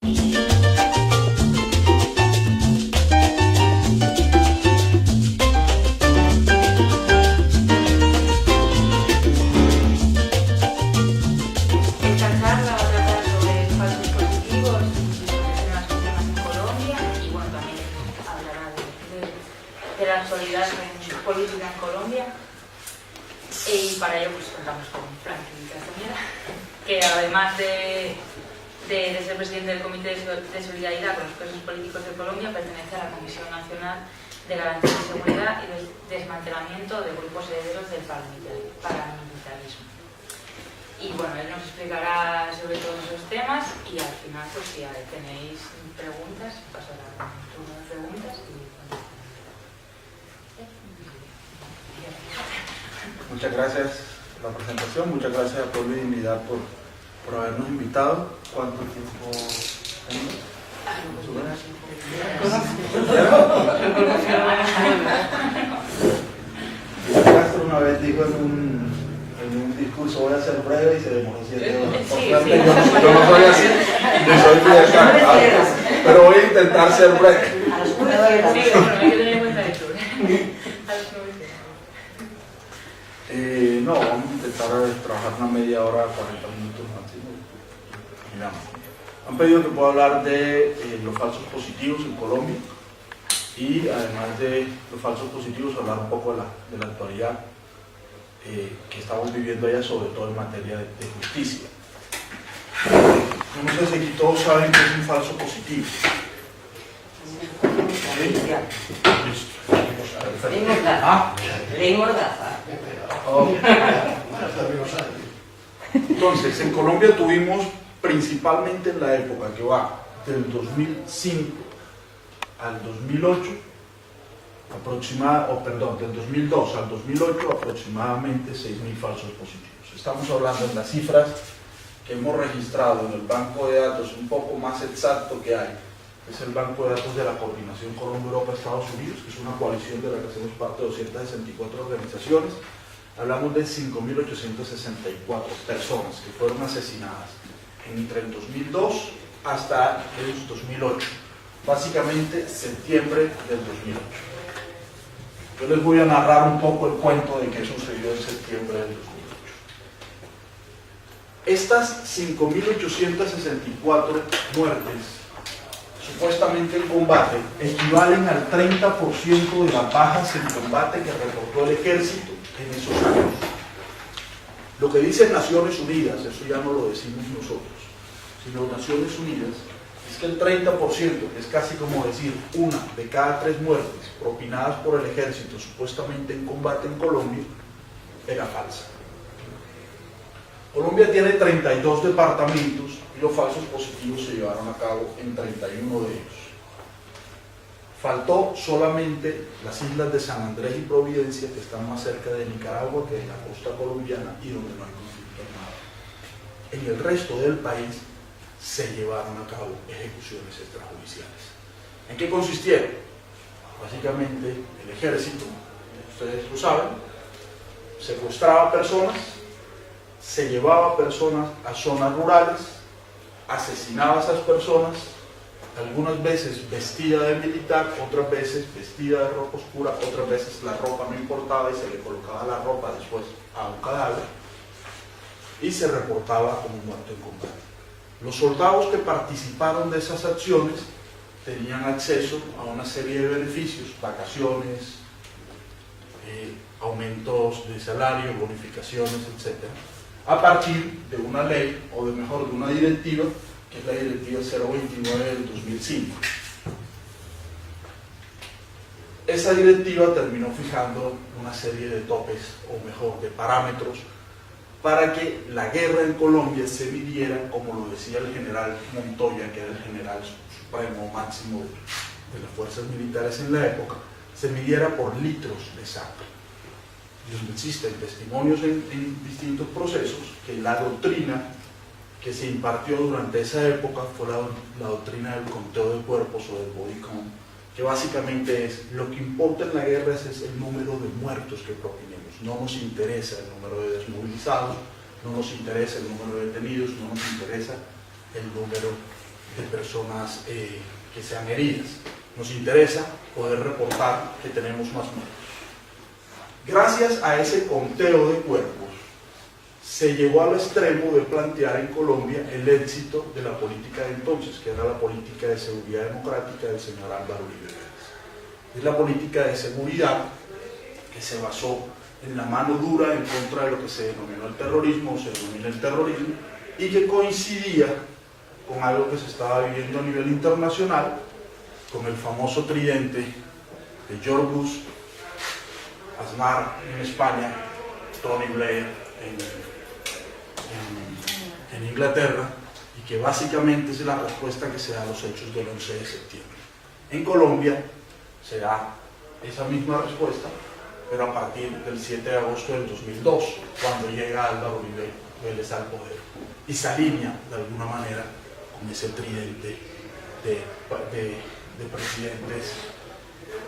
de la actualidad política en Colombia, y para ello pues contamos con Franklin Castañeda, que además de ser presidente del Comité de Solidaridad con los Presos Políticos de Colombia, pertenece a la Comisión Nacional de Garantía de Seguridad y del Desmantelamiento de Grupos Herederos del Paramilitarismo. Y bueno, él nos explicará sobre todos esos temas y al final, pues si tenéis preguntas, pasará un turno de preguntas y muchas gracias por la presentación, muchas gracias a Pueblo y Dignidad por habernos invitado. ¿Cuánto tiempo tenemos? Castro una vez dijo en un discurso: voy a ser breve, y se demoró 7 horas. Yo no soy así, yo soy muy descargado, pero voy a intentar ser breve. Sí, bueno, hay que tener en cuenta eso. No, vamos a intentar trabajar una media hora, 40 minutos máximo. Miramos. Han pedido que pueda hablar de los falsos positivos en Colombia y además de los falsos positivos hablar un poco de la actualidad que estamos viviendo allá, sobre todo en materia de justicia. No sé si aquí todos saben qué es un falso positivo. Ley Mordaza. Entonces, en Colombia tuvimos, principalmente en la época que va del 2005 al 2008, del 2002 al 2008, aproximadamente 6.000 falsos positivos. Estamos hablando de las cifras que hemos registrado en el banco de datos un poco más exacto que hay. Es el banco de datos de la Coordinación Colombia-Europa-Estados Unidos, que es una coalición de la que hacemos parte de 264 organizaciones. Hablamos de 5.864 personas que fueron asesinadas entre el 2002 hasta el 2008, básicamente septiembre del 2008. Yo les voy a narrar un poco el cuento de qué sucedió en septiembre del 2008. Estas 5.864 muertes supuestamente en combate equivalen al 30% de las bajas en combate que reportó el ejército en esos años. Lo que dicen Naciones Unidas, eso ya no lo decimos nosotros, sino Naciones Unidas, es que el 30%, que es casi como decir 1 de cada 3 muertes propinadas por el ejército supuestamente en combate en Colombia, era falsa. Colombia tiene 32 departamentos y los falsos positivos se llevaron a cabo en 31 de ellos. Faltó solamente las islas de San Andrés y Providencia, que están más cerca de Nicaragua que de la costa colombiana y donde no hay conflicto armado. En el resto del país se llevaron a cabo ejecuciones extrajudiciales. ¿En qué consistieron? Básicamente el ejército, ustedes lo saben, secuestraba personas, se llevaba personas a zonas rurales, asesinaba a esas personas, algunas veces vestida de militar, otras veces vestida de ropa oscura, otras veces la ropa no importaba y se le colocaba la ropa después a un cadáver y se reportaba como muerto en combate. Los soldados que participaron de esas acciones tenían acceso a una serie de beneficios, vacaciones, aumentos de salario, bonificaciones, etc., a partir de una ley, o de mejor, de una directiva, que es la directiva 029 del 2005. Esa directiva terminó fijando una serie de topes, o mejor, de parámetros, para que la guerra en Colombia se midiera, como lo decía el general Montoya, que era el general supremo máximo de las fuerzas militares en la época, se midiera por litros de sangre. Y donde existen testimonios en distintos procesos que la doctrina que se impartió durante esa época fue la doctrina del conteo de cuerpos o del body count, que básicamente es: lo que importa en la guerra es el número de muertos que propinemos. No nos interesa el número de desmovilizados, no nos interesa el número de detenidos, no nos interesa el número de personas que sean heridas. Nos interesa poder reportar que tenemos más muertos. Gracias a ese conteo de cuerpos, se llegó al extremo de plantear en Colombia el éxito de la política de entonces, que era la política de seguridad democrática del señor Álvaro Uribe Vélez. Es la política de seguridad que se basó en la mano dura en contra de lo que se denominó el terrorismo, o se denomina el terrorismo, y que coincidía con algo que se estaba viviendo a nivel internacional, con el famoso tridente de George Bush, Aznar en España, Tony Blair en Inglaterra, y que básicamente es la respuesta que se da a los hechos del 11 de septiembre. En Colombia se da esa misma respuesta, pero a partir del 7 de agosto del 2002, cuando llega Álvaro Uribe Vélez al poder, y se alinea de alguna manera con ese tridente de presidentes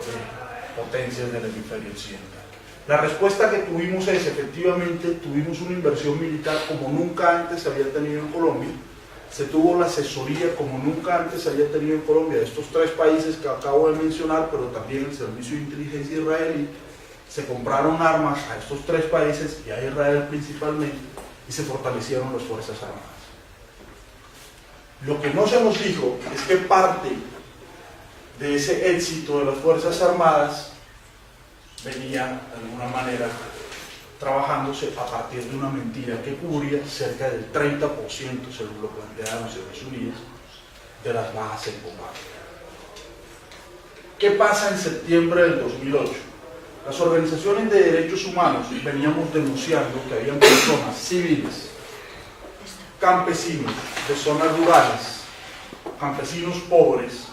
de potencias del hemisferio occidental. La respuesta que tuvimos es, efectivamente, tuvimos una inversión militar como nunca antes se había tenido en Colombia, se tuvo la asesoría como nunca antes se había tenido en Colombia de estos tres países que acabo de mencionar, pero también el servicio de inteligencia israelí. Se compraron armas a estos tres países y a Israel principalmente, y se fortalecieron las Fuerzas Armadas. Lo que no se nos dijo es que parte de ese éxito de las Fuerzas Armadas venía de alguna manera trabajándose a partir de una mentira que cubría cerca del 30%, según lo plantearon Naciones Unidas, de las bajas en combate. ¿Qué pasa en septiembre del 2008? Las organizaciones de derechos humanos veníamos denunciando que habían personas civiles, campesinos de zonas rurales, campesinos pobres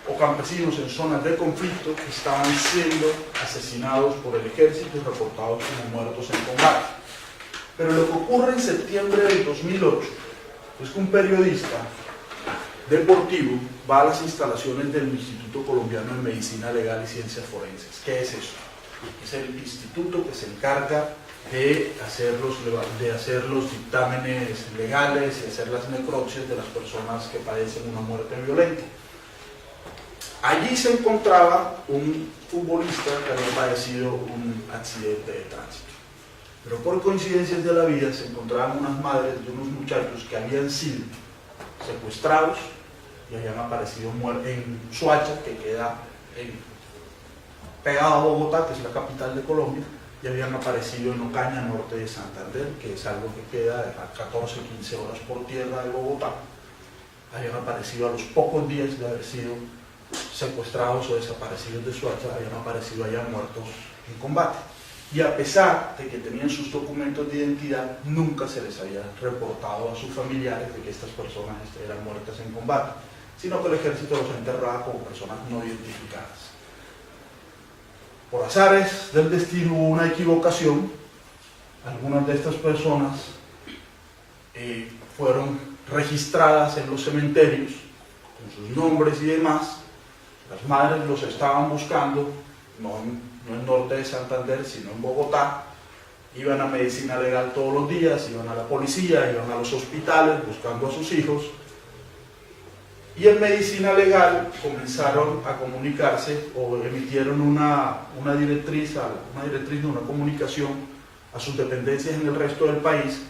o campesinos en zonas de conflicto que estaban siendo asesinados por el ejército y reportados como muertos en combate. Pero lo que ocurre en septiembre del 2008 es que un periodista deportivo va a las instalaciones del Instituto Colombiano de Medicina Legal y Ciencias Forenses. ¿Qué es eso? Es el instituto que se encarga de hacer los dictámenes legales y hacer las necropsias de las personas que padecen una muerte violenta. Allí se encontraba un futbolista que había padecido un accidente de tránsito. Pero por coincidencias de la vida se encontraban unas madres de unos muchachos que habían sido secuestrados y habían aparecido muertos en Soacha, que queda pegado a Bogotá, que es la capital de Colombia, y habían aparecido en Ocaña, norte de Santander, que es algo que queda a 14-15 horas por tierra de Bogotá. Habían aparecido a los pocos días de haber sido secuestrados o desaparecidos de Soacha, habían aparecido allá muertos en combate. Y a pesar de que tenían sus documentos de identidad, nunca se les había reportado a sus familiares de que estas personas eran muertas en combate, sino que el ejército los enterraba como personas no identificadas. Por azares del destino hubo una equivocación. Algunas de estas personas fueron registradas en los cementerios con sus nombres y demás. Las madres los estaban buscando, no en el norte de Santander, sino en Bogotá. Iban a medicina legal todos los días, iban a la policía, iban a los hospitales buscando a sus hijos. Y en medicina legal comenzaron a comunicarse o emitieron una comunicación a sus dependencias en el resto del país,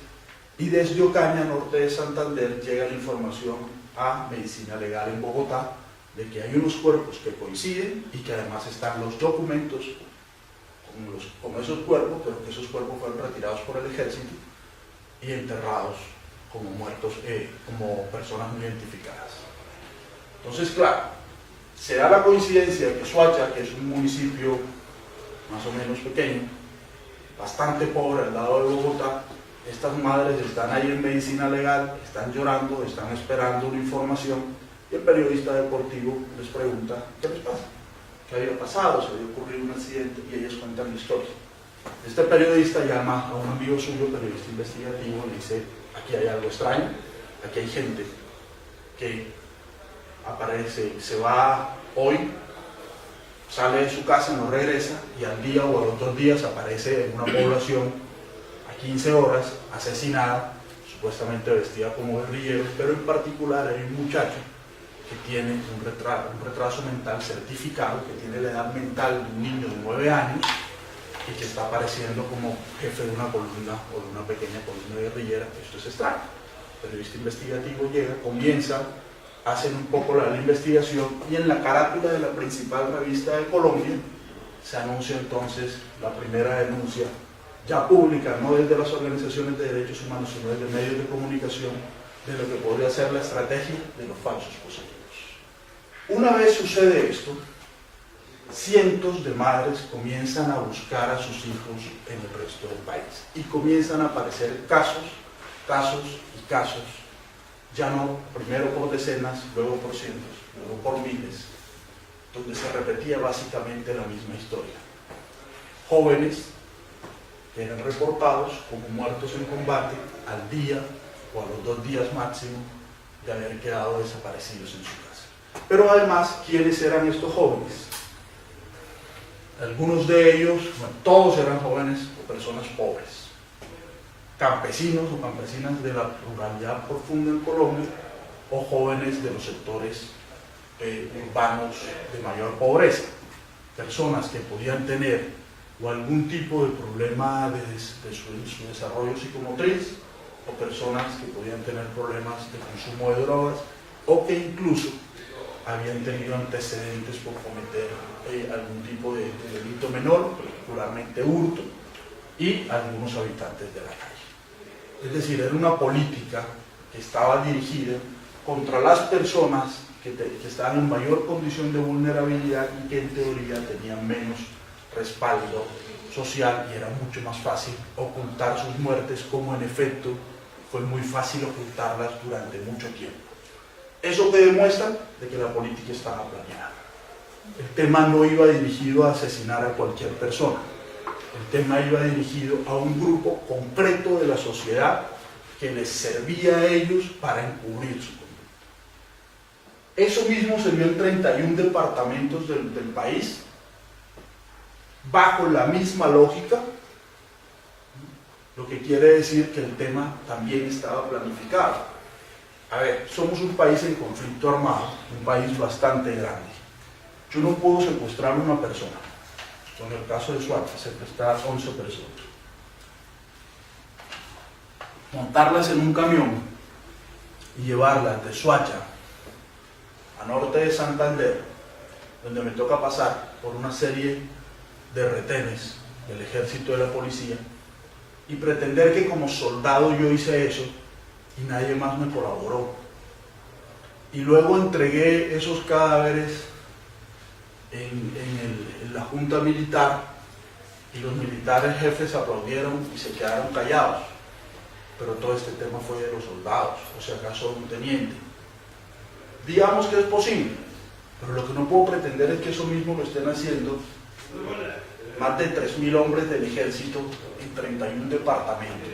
y desde Ocaña, norte de Santander, llega la información a medicina legal en Bogotá de que hay unos cuerpos que coinciden y que además están los documentos con esos cuerpos, pero que esos cuerpos fueron retirados por el ejército y enterrados como muertos, como personas no identificadas. Entonces, claro, se da la coincidencia de que Soacha, que es un municipio más o menos pequeño, bastante pobre al lado de Bogotá, estas madres están ahí en medicina legal, están llorando, están esperando una información, y el periodista deportivo les pregunta qué les pasa, qué había pasado, se había ocurrido un accidente, y ellos cuentan la historia. Este periodista llama a un amigo suyo, periodista investigativo, y le dice: aquí hay algo extraño, aquí hay gente que aparece, se va hoy, sale de su casa, no regresa, y al día o a los 2 días aparece en una población a 15 horas asesinada, supuestamente vestida como guerrilleros, pero en particular hay un muchacho que tiene un retraso mental certificado, que tiene la edad mental de un niño de 9 años y que está apareciendo como jefe de una columna o de una pequeña columna guerrillera. Esto es extraño. El periodista investigativo llega, comienza, hacen un poco la investigación y en la carátula de la principal revista de Colombia se anuncia entonces la primera denuncia ya pública, no desde las organizaciones de derechos humanos, sino desde medios de comunicación, de lo que podría ser la estrategia de los falsos positivos. Una vez sucede esto, cientos de madres comienzan a buscar a sus hijos en el resto del país y comienzan a aparecer casos, ya no primero por decenas, luego por cientos, luego por miles, donde se repetía básicamente la misma historia. Jóvenes que eran reportados como muertos en combate al día o a los 2 días máximo de haber quedado desaparecidos en su casa. Pero además, ¿quiénes eran estos jóvenes? Algunos de ellos, bueno, todos eran jóvenes o personas pobres, campesinos o campesinas de la ruralidad profunda en Colombia o jóvenes de los sectores urbanos de mayor pobreza, personas que podían tener o algún tipo de problema de su desarrollo psicomotriz o personas que podían tener problemas de consumo de drogas o que incluso habían tenido antecedentes por cometer algún tipo de delito menor, particularmente hurto, y algunos habitantes de la calle. Es decir, era una política que estaba dirigida contra las personas que estaban en mayor condición de vulnerabilidad y que en teoría tenían menos respaldo social y era mucho más fácil ocultar sus muertes, como en efecto fue muy fácil ocultarlas durante mucho tiempo. Eso que demuestra de que la política estaba planeada. El tema no iba dirigido a asesinar a cualquier persona. El tema iba dirigido a un grupo concreto de la sociedad que les servía a ellos para encubrir su conducta. Eso mismo se vio en 31 departamentos del país, bajo la misma lógica, lo que quiere decir que el tema también estaba planificado. A ver, somos un país en conflicto armado, un país bastante grande. Yo no puedo secuestrar a una persona. En el caso de Soacha, secuestrar a 11 personas. Montarlas en un camión y llevarlas de Soacha a norte de Santander, donde me toca pasar por una serie de retenes del ejército y de la policía, y pretender que como soldado yo hice eso y nadie más me colaboró. Y luego entregué esos cadáveres en la junta militar y los militares jefes aplaudieron y se quedaron callados. Pero todo este tema fue de los soldados, o si acaso de un teniente. Digamos que es posible, pero lo que no puedo pretender es que eso mismo lo estén haciendo más de 3.000 hombres del ejército en 31 departamentos,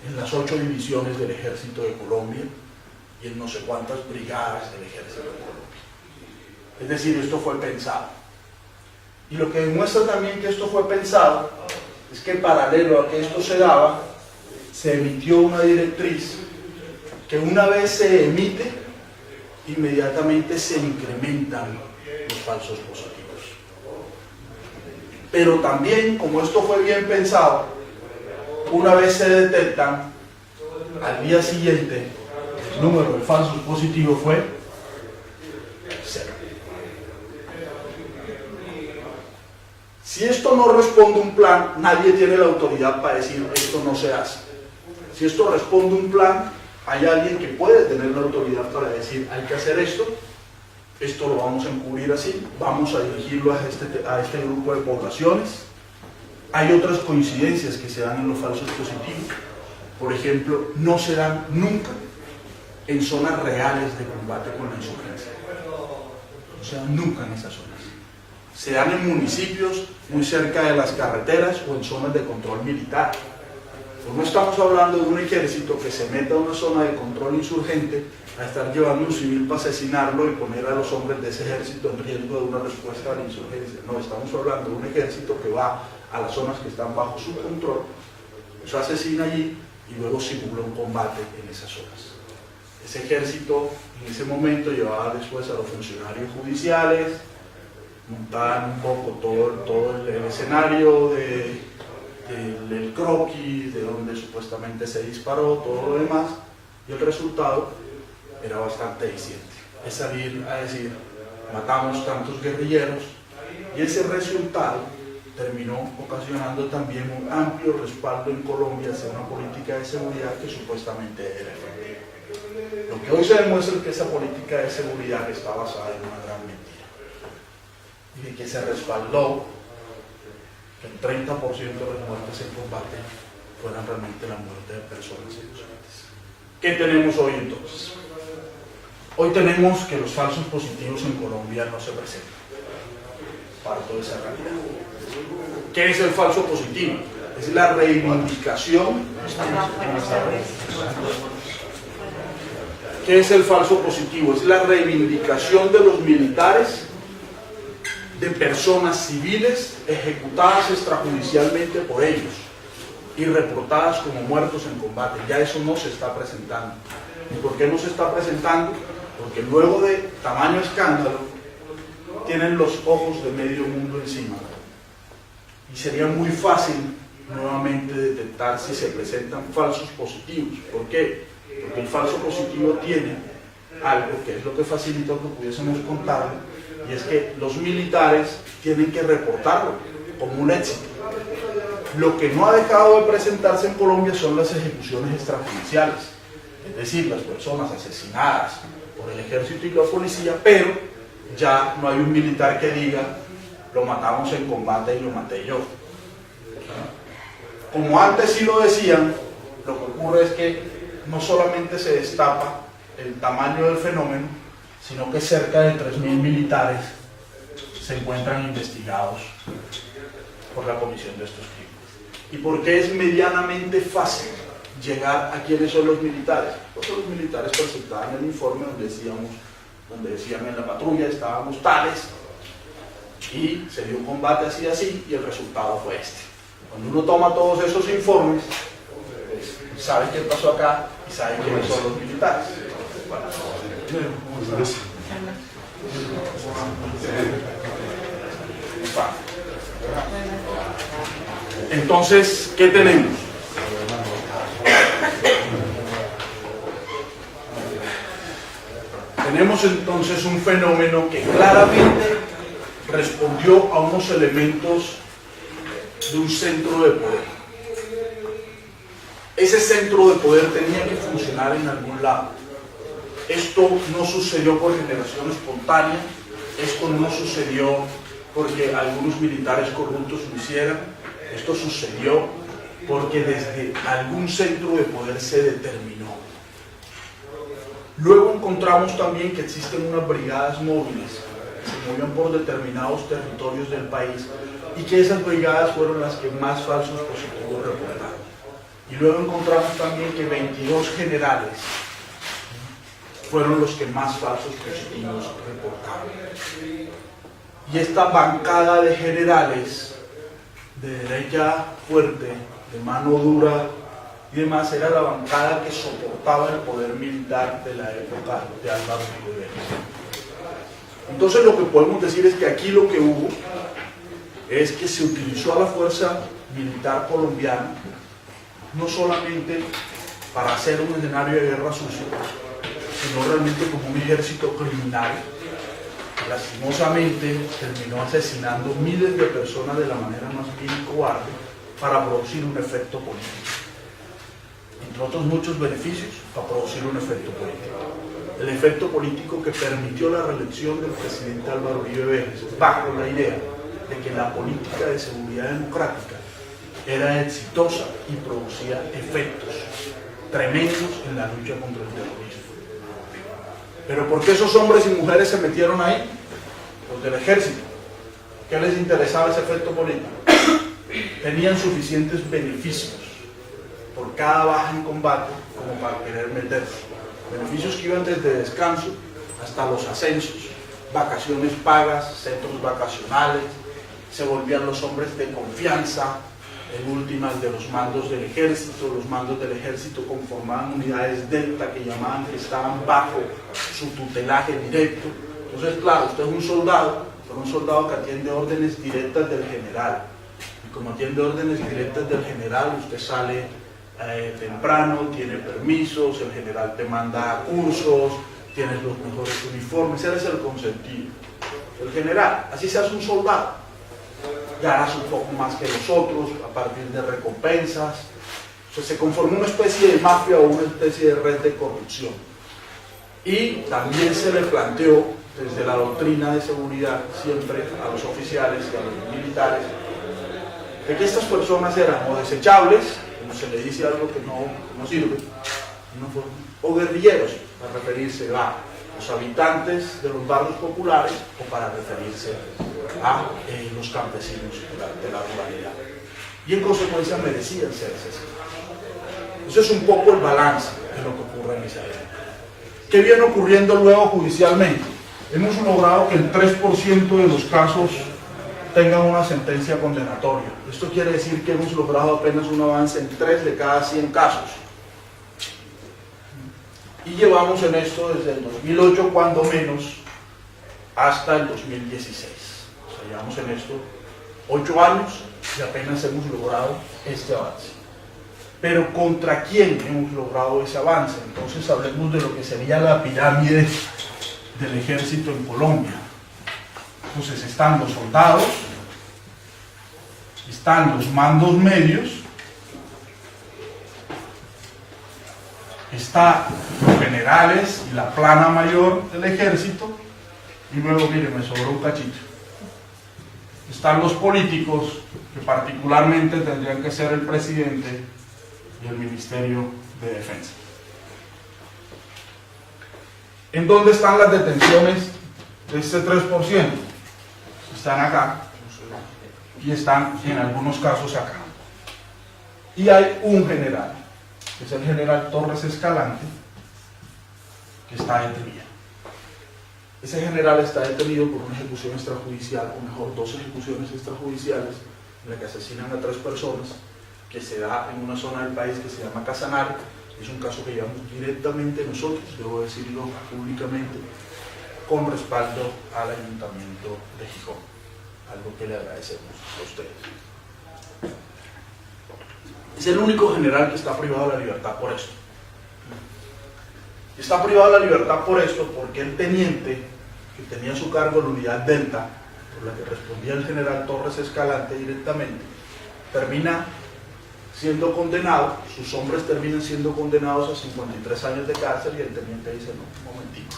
en las 8 divisiones del ejército de Colombia y en no sé cuántas brigadas del ejército de Colombia. Es decir, esto fue pensado. Y lo que demuestra también que esto fue pensado es que paralelo a que esto se daba, se emitió una directriz que una vez se emite, inmediatamente se incrementan los falsos positivos. Pero también, como esto fue bien pensado, una vez se detectan, al día siguiente el número de falsos positivos fue 0. Si esto no responde a un plan, nadie tiene la autoridad para decir esto no se hace. Si esto responde a un plan, hay alguien que puede tener la autoridad para decir hay que hacer esto lo vamos a encubrir así, vamos a dirigirlo a este grupo de poblaciones. Hay otras coincidencias que se dan en los falsos positivos. Por ejemplo, no se dan nunca en zonas reales de combate con la insurgencia. No se dan nunca en esas zonas. Se dan en municipios muy cerca de las carreteras o en zonas de control militar. Pues no estamos hablando de un ejército que se meta a una zona de control insurgente a estar llevando un civil para asesinarlo y poner a los hombres de ese ejército en riesgo de una respuesta a la insurgencia. No, estamos hablando de un ejército que va a las zonas que están bajo su control, se asesina allí y luego simuló un combate en esas horas. Ese ejército en ese momento llevaba después a los funcionarios judiciales, montaban un poco todo el escenario del croquis, de donde supuestamente se disparó, todo lo demás, y el resultado era bastante eficiente. Es salir a decir, matamos tantos guerrilleros, y ese resultado terminó ocasionando también un amplio respaldo en Colombia hacia una política de seguridad que supuestamente era efectiva. Lo que hoy se demuestra es que esa política de seguridad está basada en una gran mentira, y de que se respaldó que el 30% de las muertes en combate fueran realmente la muerte de personas inocentes. ¿Qué tenemos hoy entonces? Hoy tenemos que los falsos positivos en Colombia no se presentan. Parto de esa realidad. ¿Qué es el falso positivo? Es la reivindicación. ¿Qué es el falso positivo? Es la reivindicación de los militares de personas civiles ejecutadas extrajudicialmente por ellos y reportadas como muertos en combate. Ya eso no se está presentando. ¿Y por qué no se está presentando? Porque luego de tamaño escándalo tienen los ojos de medio mundo encima y sería muy fácil nuevamente detectar si se presentan falsos positivos. ¿Por qué? Porque el falso positivo tiene algo que es lo que facilita que pudiésemos contarlo, y es que los militares tienen que reportarlo como un éxito. Lo que no ha dejado de presentarse en Colombia son las ejecuciones extrajudiciales, es decir, las personas asesinadas por el ejército y la policía, pero ya no hay un militar que diga lo matamos en combate y lo maté yo. Como antes sí lo decían, lo que ocurre es que no solamente se destapa el tamaño del fenómeno, sino que cerca de 3.000 militares se encuentran investigados por la comisión de estos crímenes. ¿Y por qué es medianamente fácil llegar a quiénes son los militares? Porque los militares presentaban el informe donde decían en la patrulla estábamos tales, y se dio un combate así así, y el resultado fue este. Cuando uno toma todos esos informes, pues, sabe qué pasó acá y sabe quiénes son los militares. Bueno, entonces, ¿qué tenemos? Tenemos entonces un fenómeno que claramente respondió a unos elementos de un centro de poder. Ese centro de poder tenía que funcionar en algún lado. Esto no sucedió por generación espontánea, esto no sucedió porque algunos militares corruptos lo hicieran, esto sucedió porque desde algún centro de poder se determinó. Luego encontramos también que existen unas brigadas móviles que se movían por determinados territorios del país y que esas brigadas fueron las que más falsos positivos reportaron. Y luego encontramos también que 22 generales fueron los que más falsos positivos reportaron. Y esta bancada de generales de derecha fuerte, de mano dura y demás, era la bancada que soportaba el poder militar de la época de Álvaro Uribe Vélez. Entonces lo que podemos decir es que aquí lo que hubo es que se utilizó a la fuerza militar colombiana no solamente para hacer un escenario de guerra sucio, sino realmente como un ejército criminal que lastimosamente terminó asesinando miles de personas de la manera más vil y cobarde para producir un efecto político. Entre otros muchos beneficios, para producir un efecto político. El efecto político que permitió la reelección del presidente Álvaro Uribe Vélez, bajo la idea de que la política de seguridad democrática era exitosa y producía efectos tremendos en la lucha contra el terrorismo. Pero ¿por qué esos hombres y mujeres se metieron ahí? Los del ejército. ¿Qué les interesaba ese efecto político? Tenían suficientes beneficios por cada baja en combate como para querer meterse. Beneficios que iban desde descanso hasta los ascensos, vacaciones pagas, centros vacacionales, se volvían los hombres de confianza, en últimas de los mandos del ejército. Los mandos del ejército conformaban unidades delta que llamaban, que estaban bajo su tutelaje directo. Entonces, claro, usted es un soldado, pero un soldado que atiende órdenes directas del general. Y como atiende órdenes directas del general, usted sale temprano, tiene permisos, el general te manda cursos, tienes los mejores uniformes, eres el consentido. El general, así se hace un soldado, ganas un poco más que los otros a partir de recompensas. O sea, se conformó una especie de mafia o una especie de red de corrupción. Y también se le planteó desde la doctrina de seguridad siempre a los oficiales y a los militares de que estas personas eran o desechables, como se le dice algo que no sirve, o guerrilleros, para referirse a los habitantes de los barrios populares o para referirse a los campesinos de la ruralidad. Y en consecuencia merecían ser asesinados. Eso es un poco el balance de lo que ocurre en esa época. ¿Qué viene ocurriendo luego judicialmente? Hemos logrado que el 3% de los casos tengan una sentencia condenatoria. Esto quiere decir que hemos logrado apenas un avance en 3 de cada 100 casos. Y llevamos en esto desde el 2008, cuando menos, hasta el 2016. O sea, llevamos en esto 8 años y apenas hemos logrado este avance. Pero ¿contra quién hemos logrado ese avance? Entonces hablemos de lo que sería la pirámide del ejército en Colombia. Entonces están los soldados, están los mandos medios, están los generales y la plana mayor del ejército, y luego, mire, me sobró un cachito. Están los políticos, que particularmente tendrían que ser el presidente y el Ministerio de Defensa. ¿En dónde están las detenciones de este 3%? Están acá y están en algunos casos acá. Y hay un general, que es el general Torres Escalante, que está detenido. Ese general está detenido por una ejecución extrajudicial, o mejor, 2 ejecuciones extrajudiciales, en las que asesinan a 3 personas, que se da en una zona del país que se llama Casanare. Es un caso que llevamos directamente nosotros, debo decirlo públicamente, con respaldo al Ayuntamiento de Gijón, algo que le agradecemos a ustedes. Es el único general que está privado de la libertad por esto. Está privado de la libertad por esto porque el teniente, que tenía a su cargo la unidad Delta, por la que respondía el general Torres Escalante directamente, termina siendo condenado, sus hombres terminan siendo condenados a 53 años de cárcel, y el teniente dice: no, un momentico,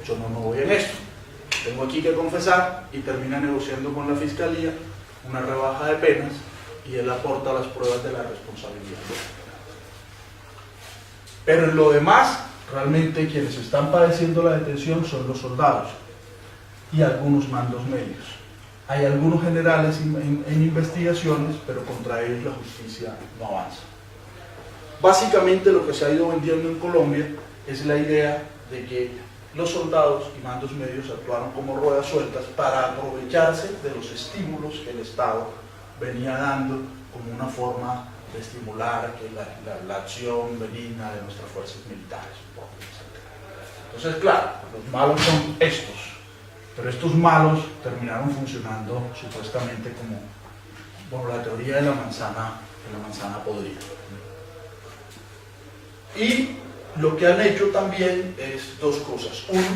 yo no me voy en esto, tengo aquí que confesar, y termina negociando con la fiscalía una rebaja de penas, y él aporta las pruebas de la responsabilidad. Pero en lo demás, realmente quienes están padeciendo la detención son los soldados y algunos mandos medios. Hay algunos generales en investigaciones, pero contra ellos la justicia no avanza. Básicamente lo que se ha ido vendiendo en Colombia es la idea de que los soldados y mandos medios actuaron como ruedas sueltas para aprovecharse de los estímulos que el Estado venía dando como una forma de estimular que la acción benigna de nuestras fuerzas militares. Entonces, claro, los malos son estos, pero estos malos terminaron funcionando supuestamente como la teoría de la manzana podrida. Y lo que han hecho también es 2 cosas. Uno,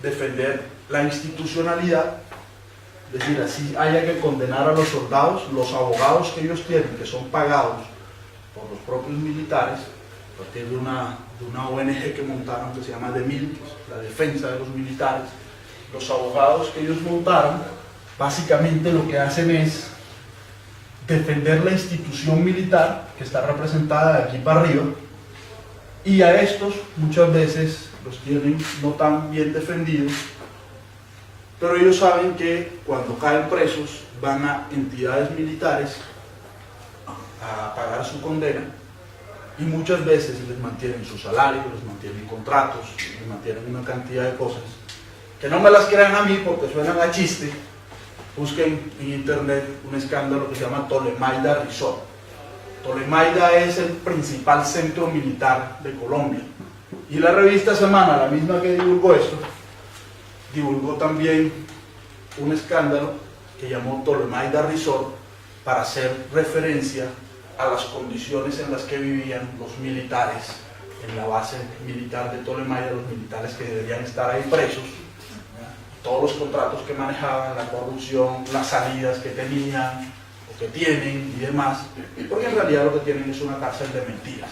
defender la institucionalidad, es decir, así haya que condenar a los soldados, los abogados que ellos tienen, que son pagados por los propios militares, a partir de una ONG que montaron que se llama DEMIL, que es la defensa de los militares. Los abogados que ellos montaron, básicamente lo que hacen es defender la institución militar, que está representada de aquí para arriba, y a estos muchas veces los tienen no tan bien defendidos, pero ellos saben que cuando caen presos van a entidades militares a pagar su condena, y muchas veces les mantienen su salario, les mantienen contratos, les mantienen una cantidad de cosas que no me las crean a mí porque suenan a chiste, Busquen en internet un escándalo que se llama Tolemaida Resort. Tolemaida es el principal centro militar de Colombia. Y la revista Semana, la misma que divulgó esto, divulgó también un escándalo que llamó Tolemaida Resort para hacer referencia a las condiciones en las que vivían los militares en la base militar de Tolemaida, los militares que deberían estar ahí presos, todos los contratos que manejaban, la corrupción, las salidas que tenían o que tienen y demás, porque en realidad lo que tienen es una cárcel de mentiras.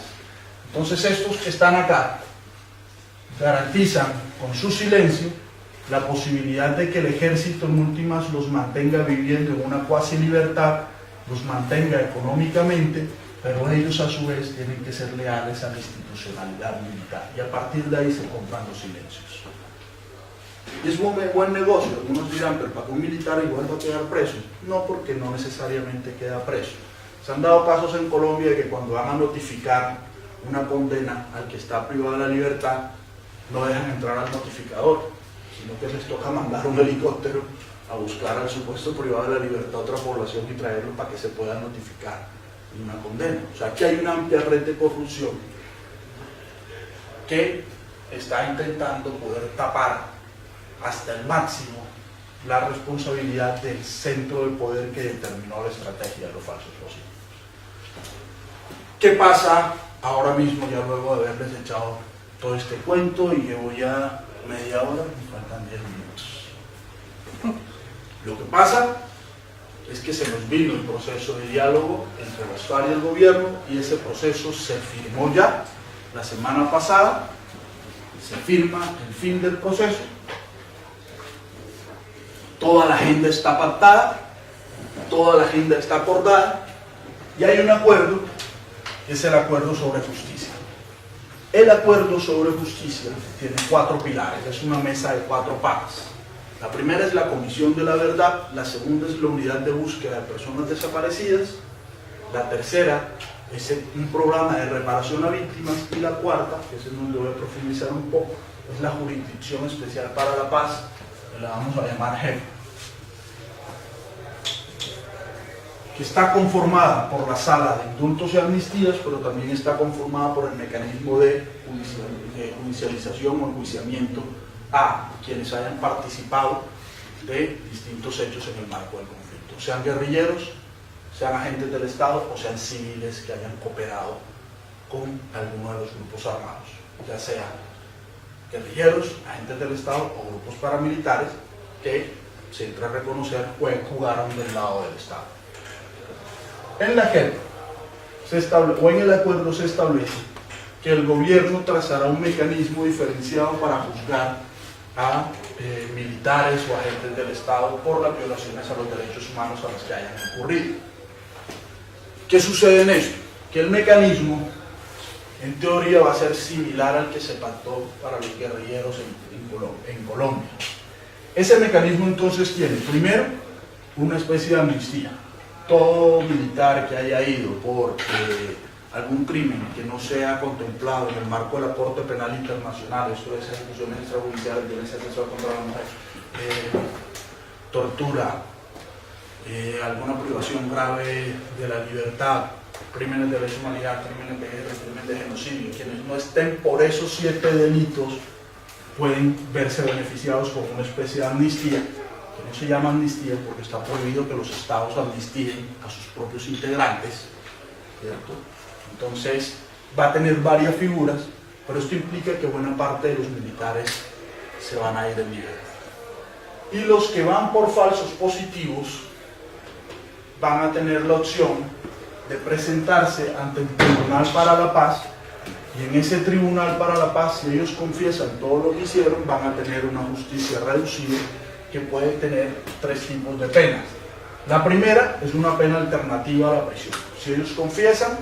Entonces estos que están acá garantizan con su silencio la posibilidad de que el ejército en últimas los mantenga viviendo en una cuasi libertad, los mantenga económicamente, pero ellos a su vez tienen que ser leales a la institucionalidad militar y a partir de ahí se compran los silencios. Y es un buen negocio. Algunos dirán, pero ¿para qué un militar igual va a quedar preso? No, porque no necesariamente queda preso. Se han dado casos en Colombia de que cuando van a notificar una condena al que está privado de la libertad, no dejan entrar al notificador, sino que les toca mandar un helicóptero a buscar al supuesto privado de la libertad a otra población y traerlo para que se pueda notificar una condena. O sea, aquí hay una amplia red de corrupción que está intentando poder tapar hasta el máximo la responsabilidad del centro de poder que determinó la estrategia de los falsos positivos. ¿Qué pasa ahora mismo, ya luego de haberles echado todo este cuento y llevo ya media hora, me faltan 10 minutos? Lo que pasa es que se nos vino el proceso de diálogo entre las FARC y el gobierno y ese proceso se firmó ya la semana pasada, se firma el fin del proceso, toda la agenda está pactada, toda la agenda está acordada y hay un acuerdo, que es el acuerdo sobre justicia. El acuerdo sobre justicia tiene 4 pilares, es una mesa de 4 patas. La primera es la Comisión de la Verdad, la segunda es la Unidad de Búsqueda de Personas Desaparecidas, la tercera es un programa de reparación a víctimas y la cuarta, que es en donde voy a profundizar un poco, es la Jurisdicción Especial para la Paz, que la vamos a llamar JEP, que está conformada por la Sala de Indultos y Amnistías, pero también está conformada por el mecanismo de judicialización o enjuiciamiento a quienes hayan participado de distintos hechos en el marco del conflicto, sean guerrilleros, sean agentes del Estado o sean civiles que hayan cooperado con alguno de los grupos armados, ya sean guerrilleros, agentes del Estado o grupos paramilitares que, se entra a reconocer, jugaron del lado del Estado. En la JEP o en el acuerdo se establece que el gobierno trazará un mecanismo diferenciado para juzgar a militares o agentes del Estado por las violaciones a los derechos humanos a las que hayan ocurrido. ¿Qué sucede en esto? Que el mecanismo, en teoría, va a ser similar al que se pactó para los guerrilleros en Colombia. Ese mecanismo entonces tiene, primero, una especie de amnistía. Todo militar que haya ido por algún crimen que no sea contemplado en el marco de la Corte Penal Internacional, esto es ejecuciones extrajudiciales, violencia sexual contra la mujer, tortura, alguna privación grave de la libertad, crímenes de lesa humanidad, crímenes de guerra, crímenes de genocidio, quienes no estén por esos 7 delitos pueden verse beneficiados con una especie de amnistía, que no se llama amnistía porque está prohibido que los estados amnistíen a sus propios integrantes, ¿cierto? Entonces va a tener varias figuras, pero esto implica que buena parte de los militares se van a ir en libertad. Y los que van por falsos positivos van a tener la opción de presentarse ante el Tribunal para la Paz, y en ese Tribunal para la Paz, si ellos confiesan todo lo que hicieron, van a tener una justicia reducida que puede tener 3 tipos de penas. La primera es una pena alternativa a la prisión. Si ellos confiesan,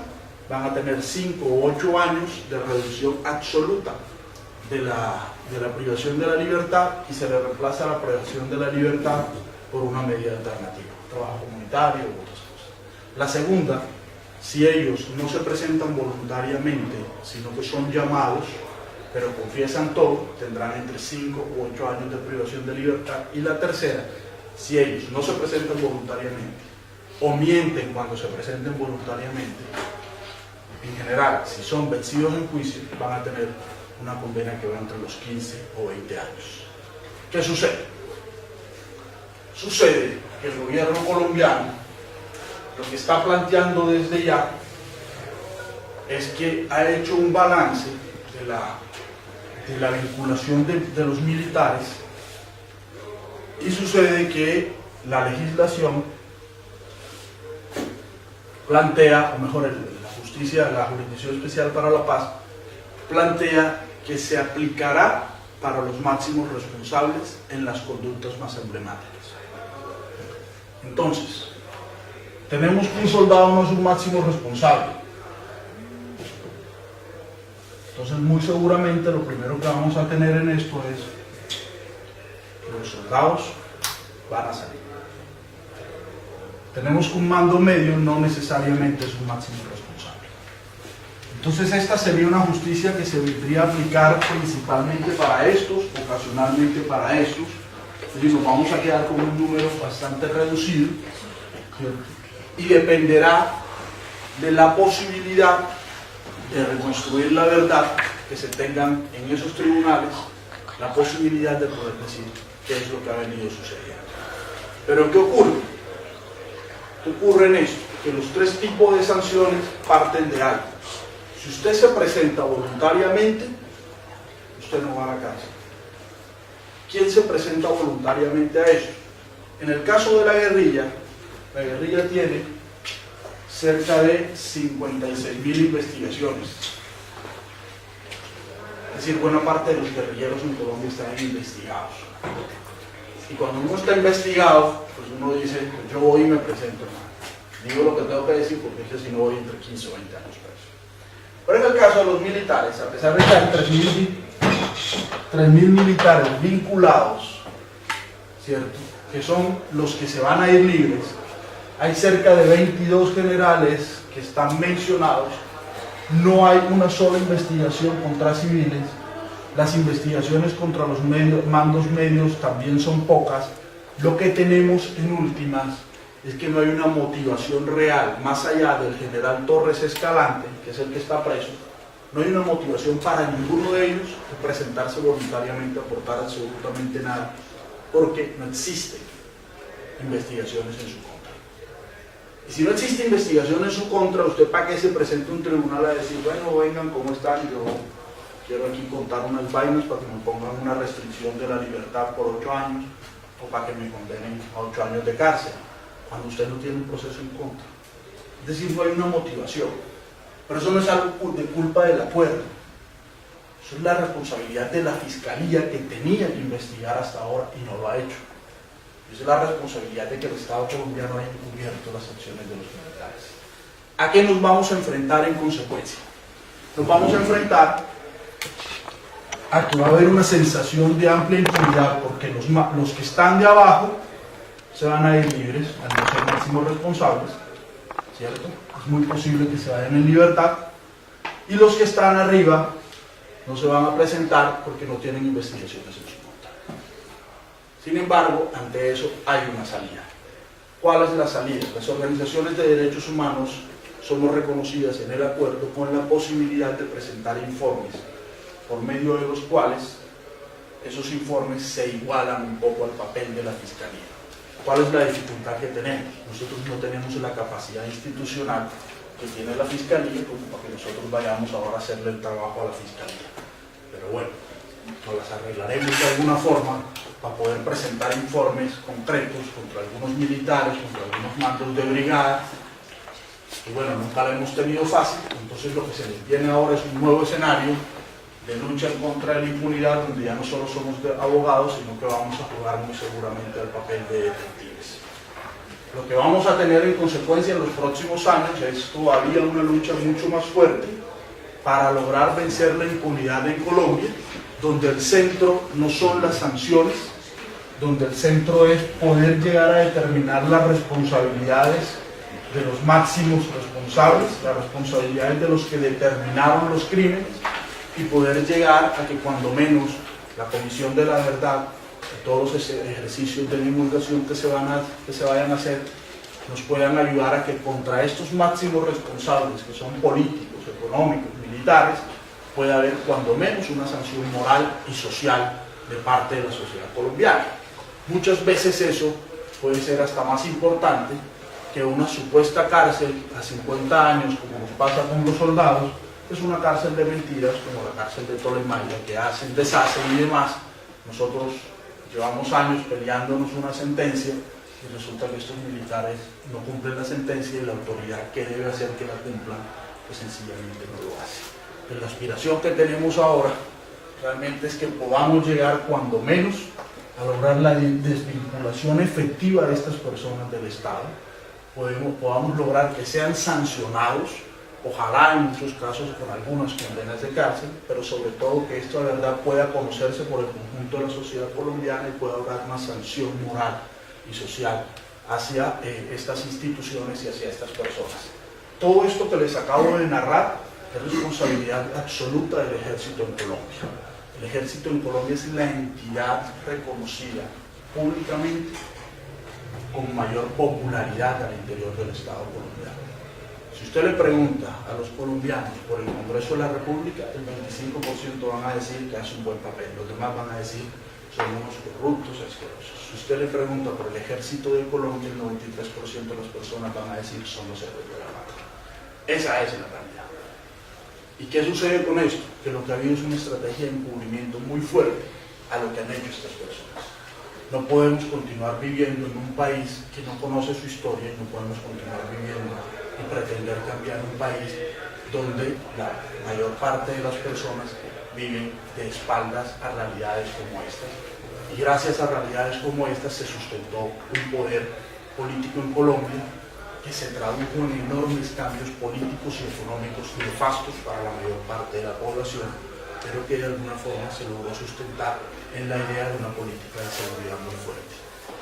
van a tener 5 o 8 años de reducción absoluta de la privación de la libertad y se le reemplaza la privación de la libertad por una medida alternativa, trabajo comunitario u otras cosas. La segunda, si ellos no se presentan voluntariamente, sino que son llamados, pero confiesan todo, tendrán entre 5 u 8 años de privación de libertad. Y la tercera, si ellos no se presentan voluntariamente o mienten cuando se presenten voluntariamente, en general, si son vencidos en juicio, van a tener una condena que va entre los 15 o 20 años. ¿Qué sucede? Sucede que el gobierno colombiano lo que está planteando desde ya es que ha hecho un balance de la vinculación de los militares, y sucede que la legislación plantea, o mejor, la justicia, la Jurisdicción Especial para la Paz, plantea que se aplicará para los máximos responsables en las conductas más emblemáticas. Entonces, tenemos que un soldado no es un máximo responsable. Entonces, muy seguramente lo primero que vamos a tener en esto es que los soldados van a salir. Tenemos que un mando medio no necesariamente es un máximo responsable. Entonces, esta sería una justicia que se vendría a aplicar principalmente para estos, ocasionalmente para estos. Es decir, nos vamos a quedar con un número bastante reducido, ¿cierto? Y dependerá de la posibilidad de reconstruir la verdad que se tengan en esos tribunales, la posibilidad de poder decir qué es lo que ha venido sucediendo. Pero ¿qué ocurre? ¿Qué ocurre en esto? Que los tres tipos de sanciones parten de algo. Si usted se presenta voluntariamente, usted no va a la cárcel. ¿Quién se presenta voluntariamente a eso? En el caso de la guerrilla tiene cerca de 56.000 investigaciones. Es decir, buena parte de los guerrilleros en Colombia están investigados. Y cuando uno está investigado, pues uno dice, pues yo voy y me presento. Digo lo que tengo que decir porque es que si no voy entre 15 o 20 años preso. Pero en el caso de los militares, a pesar de que hay 3.000 militares vinculados, ¿cierto?, que son los que se van a ir libres, hay cerca de 22 generales que están mencionados. No hay una sola investigación contra civiles. Las investigaciones contra los mandos medios también son pocas. Lo que tenemos en últimas es que no hay una motivación real, más allá del general Torres Escalante, que es el que está preso. No hay una motivación para ninguno de ellos de presentarse voluntariamente a aportar absolutamente nada, porque no existen investigaciones en su contra. Y si no existe investigación en su contra, ¿usted para qué se presenta a un tribunal a decir, bueno, vengan, ¿cómo están? Yo quiero aquí contar unas vainas para que me pongan una restricción de la libertad por 8 años, o para que me condenen a 8 años de cárcel, cuando usted no tiene un proceso en contra? Es decir, no hay una motivación. Pero eso no es algo de culpa del acuerdo. Eso es la responsabilidad de la Fiscalía, que tenía que investigar hasta ahora y no lo ha hecho. Esa es la responsabilidad de que el Estado colombiano haya encubierto las acciones de los militares. ¿A qué nos vamos a enfrentar en consecuencia? Nos vamos a enfrentar a que va a haber una sensación de amplia impunidad, porque los que están de abajo se van a ir libres, al no ser máximos responsables, ¿cierto? Es muy posible que se vayan en libertad, y los que están arriba no se van a presentar porque no tienen investigaciones en su contra. Sin embargo, ante eso hay una salida. ¿Cuál es la salida? Las organizaciones de derechos humanos somos reconocidas en el acuerdo con la posibilidad de presentar informes, por medio de los cuales esos informes se igualan un poco al papel de la Fiscalía. ¿Cuál es la dificultad que tenemos? Nosotros no tenemos la capacidad institucional que tiene la Fiscalía como para que nosotros vayamos ahora a hacerle el trabajo a la Fiscalía. Pero bueno, nos las arreglaremos de alguna forma para poder presentar informes concretos contra algunos militares, contra algunos mandos de brigada. Y bueno, nunca lo hemos tenido fácil, entonces lo que se les viene ahora es un nuevo escenario de lucha en contra de la impunidad, donde ya no solo somos abogados, sino que vamos a jugar muy seguramente al papel de detectives. Lo que vamos a tener en consecuencia en los próximos años es todavía una lucha mucho más fuerte para lograr vencer la impunidad en Colombia, donde el centro no son las sanciones, donde el centro es poder llegar a determinar las responsabilidades de los máximos responsables, las responsabilidades de los que determinaron los crímenes, y poder llegar a que cuando menos la Comisión de la Verdad que todos los ejercicios de divulgación que se vayan a hacer nos puedan ayudar a que contra estos máximos responsables, que son políticos, económicos, militares, pueda haber cuando menos una sanción moral y social de parte de la sociedad colombiana. Muchas veces eso puede ser hasta más importante que una supuesta cárcel a 50 años, como nos pasa con los soldados, es una cárcel de mentiras, como la cárcel de Tolemaida, que hacen, deshacen y demás. Nosotros llevamos años peleándonos una sentencia y resulta que estos militares no cumplen la sentencia y la autoridad que debe hacer que la cumplan, pues sencillamente no lo hace. Pero la aspiración que tenemos ahora realmente es que podamos llegar cuando menos a lograr la desvinculación efectiva de estas personas del Estado, podamos lograr que sean sancionados, ojalá en muchos casos con algunas condenas de cárcel, pero sobre todo que esto de verdad pueda conocerse por el conjunto de la sociedad colombiana y pueda haber una sanción moral y social hacia estas instituciones y hacia estas personas. Todo esto que les acabo de narrar es responsabilidad absoluta del Ejército en Colombia. El Ejército en Colombia es la entidad reconocida públicamente con mayor popularidad al interior del Estado colombiano. Si usted le pregunta a los colombianos por el Congreso de la República, el 25% van a decir que hace un buen papel, los demás van a decir son unos corruptos, asquerosos. Si usted le pregunta por el Ejército de Colombia, el 93% de las personas van a decir son los héroes de la patria. Esa es la realidad. ¿Y qué sucede con esto? Que lo que ha habido es una estrategia de encubrimiento muy fuerte a lo que han hecho estas personas. No podemos continuar viviendo en un país que no conoce su historia y no podemos continuar viviendo y pretender cambiar un país donde la mayor parte de las personas viven de espaldas a realidades como estas. Y gracias a realidades como estas se sustentó un poder político en Colombia que se tradujo en enormes cambios políticos y económicos nefastos para la mayor parte de la población, pero que de alguna forma se logró sustentar en la idea de una política de seguridad muy fuerte.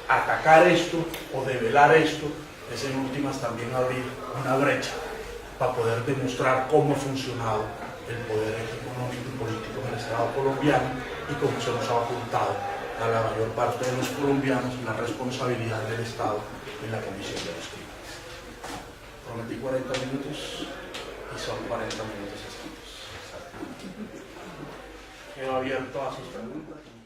Atacar esto o develar esto es en últimas también abrir una brecha para poder demostrar cómo ha funcionado el poder económico y político del Estado colombiano y cómo se nos ha ocultado a la mayor parte de los colombianos la responsabilidad del Estado en la comisión de los crímenes. Prometí 40 minutos y son 40 minutos escritos. Quedo abierto a sus preguntas.